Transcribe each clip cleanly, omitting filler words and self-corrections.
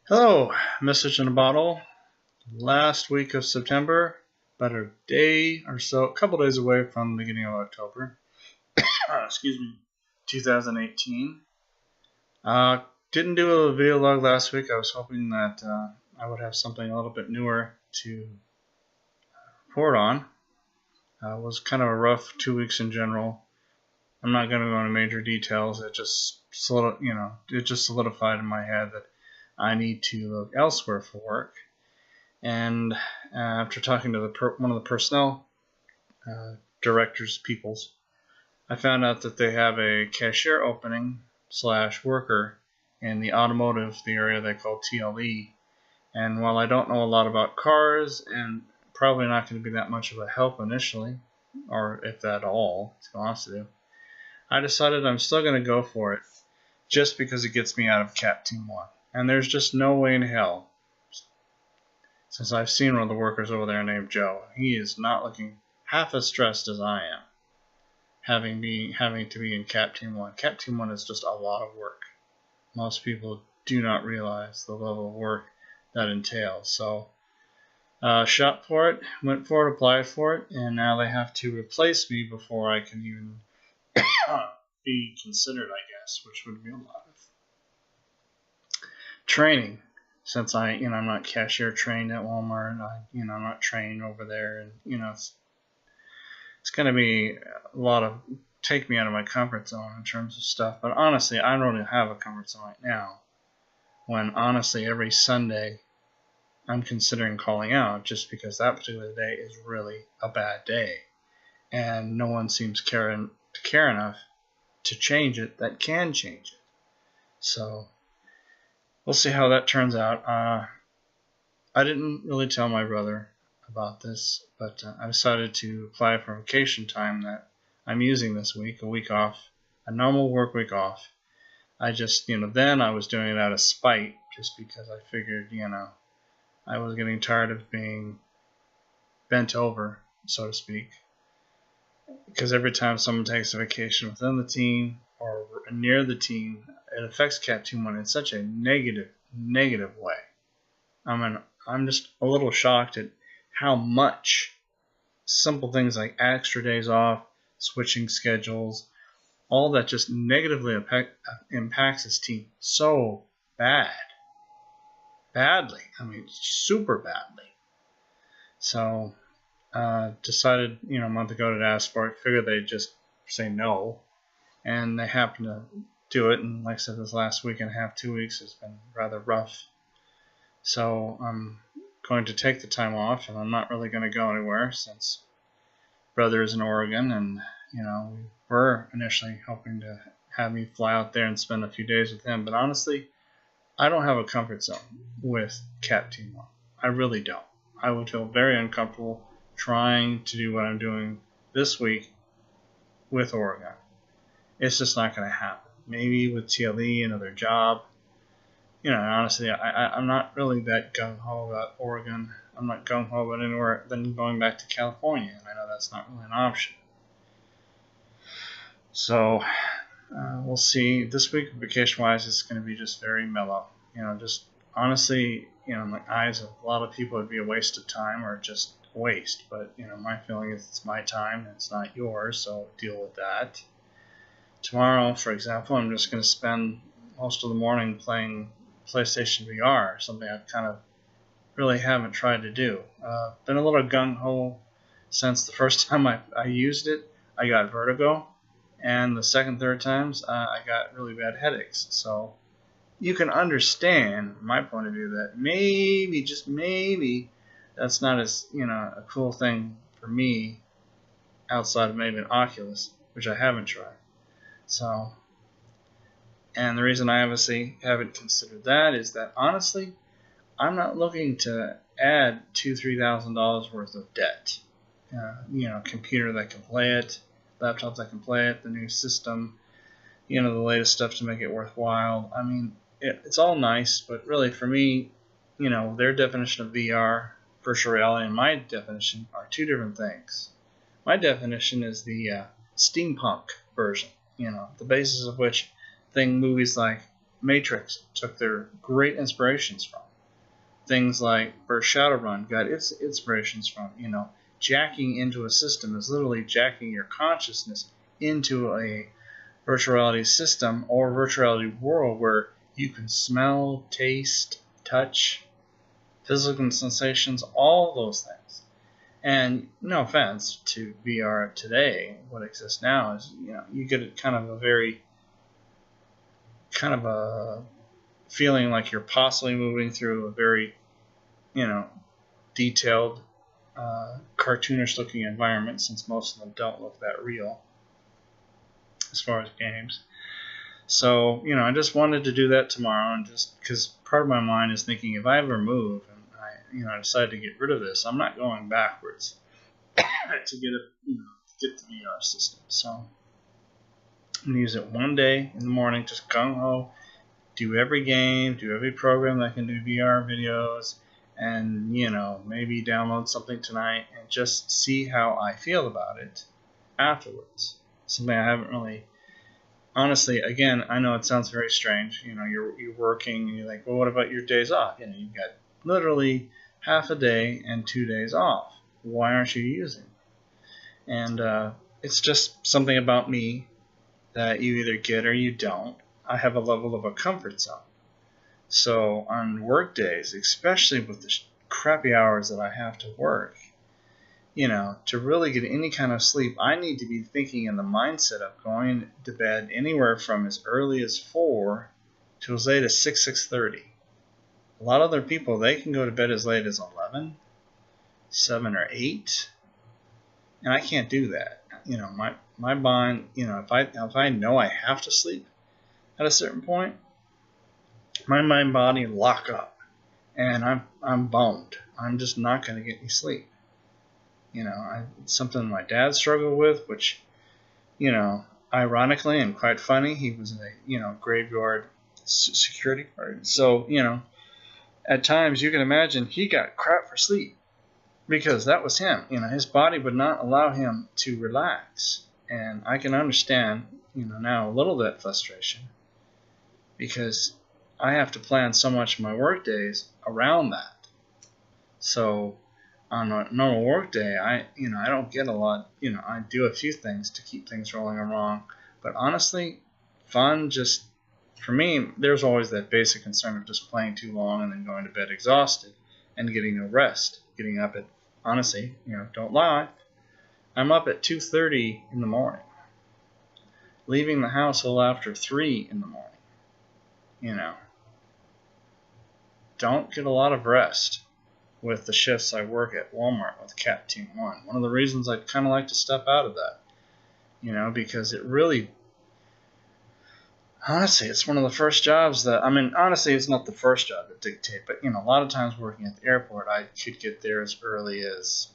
Hello, message in a bottle. Last week of September, about a day or so, a couple days away from the beginning of October. Excuse me, 2018. Didn't do a video log last week. I was hoping that I would have something a little bit newer to report on. It was kind of a rough 2 weeks in general. I'm not going to go into major details. It just solidified in my head that I need to look elsewhere for work. And after talking to one of the personnel directors, I found out that they have a cashier opening / worker in the automotive, the area they call TLE. And while I don't know a lot about cars and probably not going to be that much of a help initially, or if that at all, to be honest with you, I decided I'm still going to go for it just because it gets me out of Cap Team 1. And there's just no way in hell, since I've seen one of the workers over there named Joe, he is not looking half as stressed as I am, having to be in Cap Team 1. Cap Team 1 is just a lot of work. Most people do not realize the level of work that entails. So, shot for it, went for it, applied for it, and now they have to replace me before I can even be considered, I guess, which would be a lot of training, since I'm not cashier trained at Walmart. I'm not trained over there, and it's going to be a lot of take me out of my comfort zone in terms of stuff. But honestly, I don't even have a comfort zone right now, when honestly every Sunday I'm considering calling out just because that particular day is really a bad day, and no one seems to care enough to change it that can change it. So we'll see how that turns out. I didn't really tell my brother about this, but I decided to apply for vacation time that I'm using this week, a week off, a normal work week off. I just, then I was doing it out of spite, just because I figured, I was getting tired of being bent over, so to speak. Because every time someone takes a vacation within the team or near the team, it affects Cap Team 1 in such a negative way. I'm just a little shocked at how much simple things like extra days off, switching schedules, all that just negatively impacts his team so badly. Super badly. So, decided, a month ago to ask for it. Figured they'd just say no, and they happened to do it. And like I said, this last week and a half, 2 weeks has been rather rough. So I'm going to take the time off, and I'm not really going to go anywhere since brother is in Oregon, and we were initially hoping to have me fly out there and spend a few days with him. But honestly, I don't have a comfort zone with Cap Team 1. I really don't. I would feel very uncomfortable trying to do what I'm doing this week with Oregon. It's just not going to happen. Maybe with TLE, another job. Honestly, I'm not really that gung-ho about Oregon. I'm not gung-ho about anywhere than going back to California, and I know that's not really an option. So, we'll see. This week, vacation-wise, it's going to be just very mellow. Just honestly, in the eyes of a lot of people, it'd be a waste of time or just a waste. But, my feeling is it's my time and it's not yours, so deal with that. Tomorrow, for example, I'm just going to spend most of the morning playing PlayStation VR, something I kind of really haven't tried to do. Been a little gung-ho since the first time I used it. I got vertigo, and the second, third times I got really bad headaches. So you can understand, from my point of view, that maybe, just maybe, that's not as a cool thing for me outside of maybe an Oculus, which I haven't tried. So, and the reason I obviously haven't considered that is that honestly, I'm not looking to add $2,000–$3,000 worth of debt. Computer that can play it, laptop that can play it, the new system, the latest stuff to make it worthwhile. It's all nice, but really for me, their definition of VR, virtual reality, and my definition are two different things. My definition is the steampunk version, the basis of which movies like Matrix took their great inspirations from. Things like Burst Shadowrun got its inspirations from. You know, jacking into a system is literally jacking your consciousness into a virtual reality system or virtual reality world where you can smell, taste, touch, physical sensations, all those things. And no offense to VR today, what exists now is, you know, you get kind of a feeling like you're possibly moving through a very, you know, detailed, cartoonish looking environment, since most of them don't look that real as far as games. So, you know, I just wanted to do that tomorrow, and just because part of my mind is thinking, if I ever move and I decide to get rid of this, I'm not going backwards to get the VR system. So I'm gonna use it one day in the morning, just gung ho, do every game, do every program that can do VR videos, and, you know, maybe download something tonight and just see how I feel about it afterwards. Something I haven't really, honestly, again, I know it sounds very strange. You know, you're working and you're like, well, what about your days off? You know, you've got literally half a day and 2 days off. Why aren't you using it? And it's just something about me that you either get or you don't. I have a level of a comfort zone. So on work days, especially with the crappy hours that I have to work, you know, to really get any kind of sleep, I need to be thinking in the mindset of going to bed anywhere from as early as 4 to as late as 6:30. A lot of other people, they can go to bed as late as 11, 7 or 8, and I can't do that. You know, my mind, you know, if I know I have to sleep at a certain point, my mind and body lock up, and I'm boned. I'm just not going to get any sleep. You know, it's something my dad struggled with, which, you know, ironically and quite funny, he was a, you know, graveyard security guard. So, you know, at times you can imagine he got crap for sleep because that was him. You know, his body would not allow him to relax. And I can understand, you know, now a little bit frustration because I have to plan so much of my work days around that. So on a normal work day, I don't get a lot. You know, I do a few things to keep things rolling along, but honestly, fun, just for me, there's always that basic concern of just playing too long and then going to bed exhausted and getting no rest. Getting up at, honestly, you know, don't lie, I'm up at 2:30 in the morning, leaving the house a little after 3 in the morning. You know, don't get a lot of rest with the shifts I work at Walmart with Cat Team 1. One of the reasons I kind of like to step out of that, you know, because it really, honestly, it's one of the first jobs that, I mean, honestly, it's not the first job that dictate, but, you know, a lot of times working at the airport, I could get there as early as,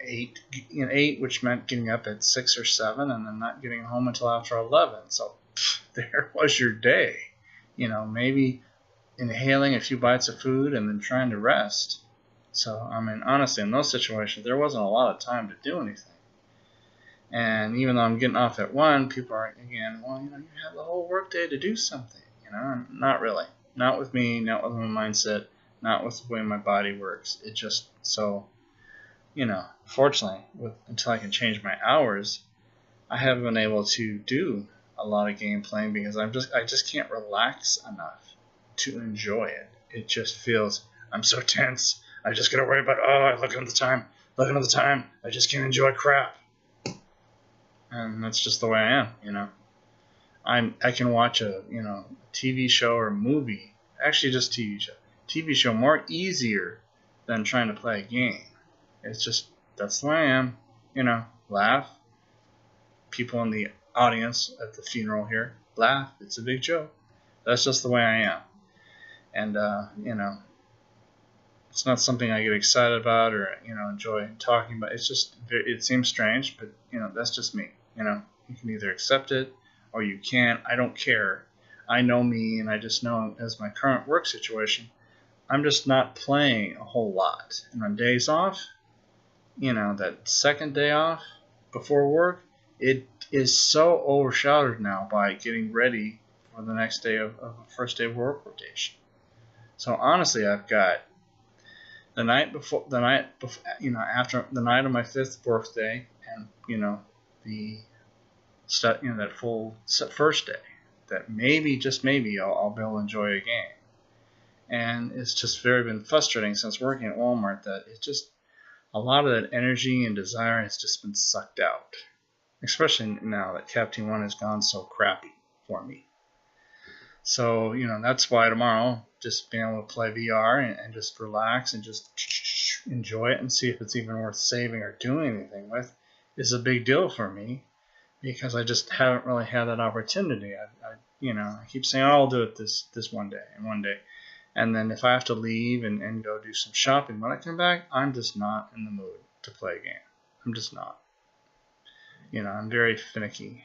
8, which meant getting up at 6 or 7 and then not getting home until after 11. So there was your day, you know, maybe inhaling a few bites of food and then trying to rest. So, I mean, honestly, in those situations, there wasn't a lot of time to do anything. And even though I'm getting off at 1, people are, again, well, you know, you have the whole work day to do something. You know, not really. Not with me, not with my mindset, not with the way my body works. It just, so, you know, fortunately, until I can change my hours, I haven't been able to do a lot of game playing because I just can't relax enough to enjoy it. It just feels, I'm so tense. I just gotta worry about, looking at the time, I just can't enjoy crap. And that's just the way I am, you know. I can watch a TV show or movie, actually just TV show more easier than trying to play a game. It's just, that's the way I am, you know. Laugh. People in the audience at the funeral here, laugh. It's a big joke. That's just the way I am. And, you know, it's not something I get excited about or, you know, enjoy talking about. It's just, it seems strange, but, you know, that's just me. You know, you can either accept it or you can't. I don't care. I know me, and I just know as my current work situation, I'm just not playing a whole lot. And on days off, you know, that second day off before work, it is so overshadowed now by getting ready for the next day of first day of work rotation. So honestly, I've got the night before, after the night of my 5th birthday, and the that full first day, that maybe, just maybe, I'll be able to enjoy a game. And it's just been frustrating since working at Walmart that it's just a lot of that energy and desire has just been sucked out, especially now that Cap Team 1 has gone so crappy for me. So, that's why tomorrow, just being able to play VR and just relax and just enjoy it and see if it's even worth saving or doing anything with is a big deal for me, because I just haven't really had that opportunity. I keep saying, oh, I'll do it this one day. And then if I have to leave and go do some shopping, when I come back, I'm just not in the mood to play a game. I'm just not. I'm very finicky.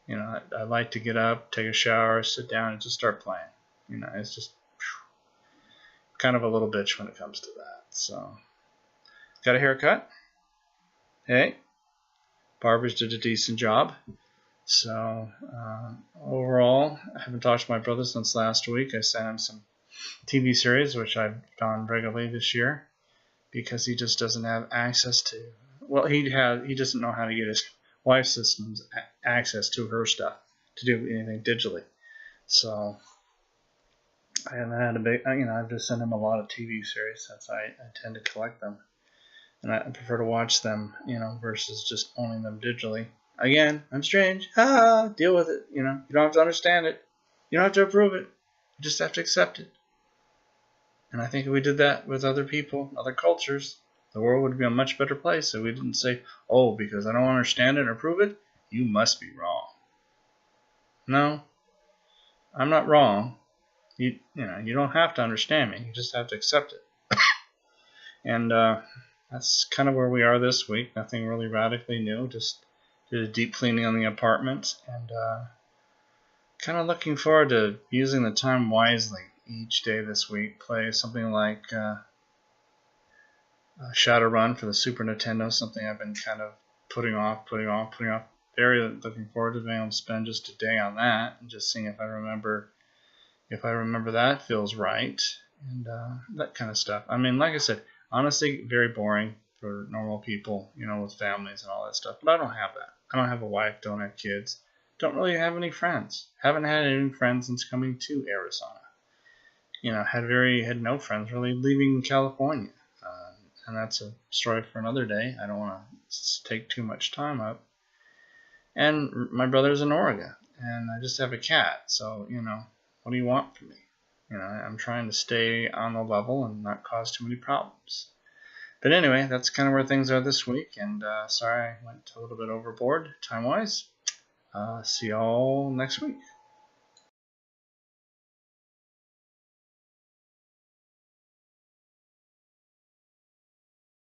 I like to get up, take a shower, sit down, and just start playing. It's just kind of a little bitch when it comes to that. So, got a haircut. Hey, barbers did a decent job. So, overall, I haven't talked to my brother since last week. I sent him some TV series, which I've done regularly this year, because he just doesn't have access to. Well, he doesn't know how to get his wife's systems access to her stuff to do anything digitally. So I haven't had a big. I've just sent him a lot of TV series since I tend to collect them, and I prefer to watch them, versus just owning them digitally. Again, I'm strange. Deal with it. You don't have to understand it. You don't have to approve it. You just have to accept it. And I think if we did that with other people, other cultures, the world would be a much better place. So we didn't say, oh, because I don't understand it or approve it, you must be wrong. No, I'm not wrong. You don't have to understand me. You just have to accept it. And that's kind of where we are this week. Nothing really radically new. Just did a deep cleaning on the apartment, and kind of looking forward to using the time wisely each day this week. Play something like Shadowrun for the Super Nintendo, something I've been kind of putting off. Very looking forward to being able to spend just a day on that and just seeing if I remember that feels right, and that kind of stuff. I mean, like I said, honestly, very boring for normal people, with families and all that stuff. But I don't have that. I don't have a wife, don't have kids, don't really have any friends. Haven't had any friends since coming to Arizona. Had no friends really leaving California. And that's a story for another day. I don't want to take too much time up. And my brother's in Oregon, and I just have a cat. So, what do you want from me? I'm trying to stay on the level and not cause too many problems. But anyway, that's kind of where things are this week. And sorry I went a little bit overboard time-wise. See y'all next week.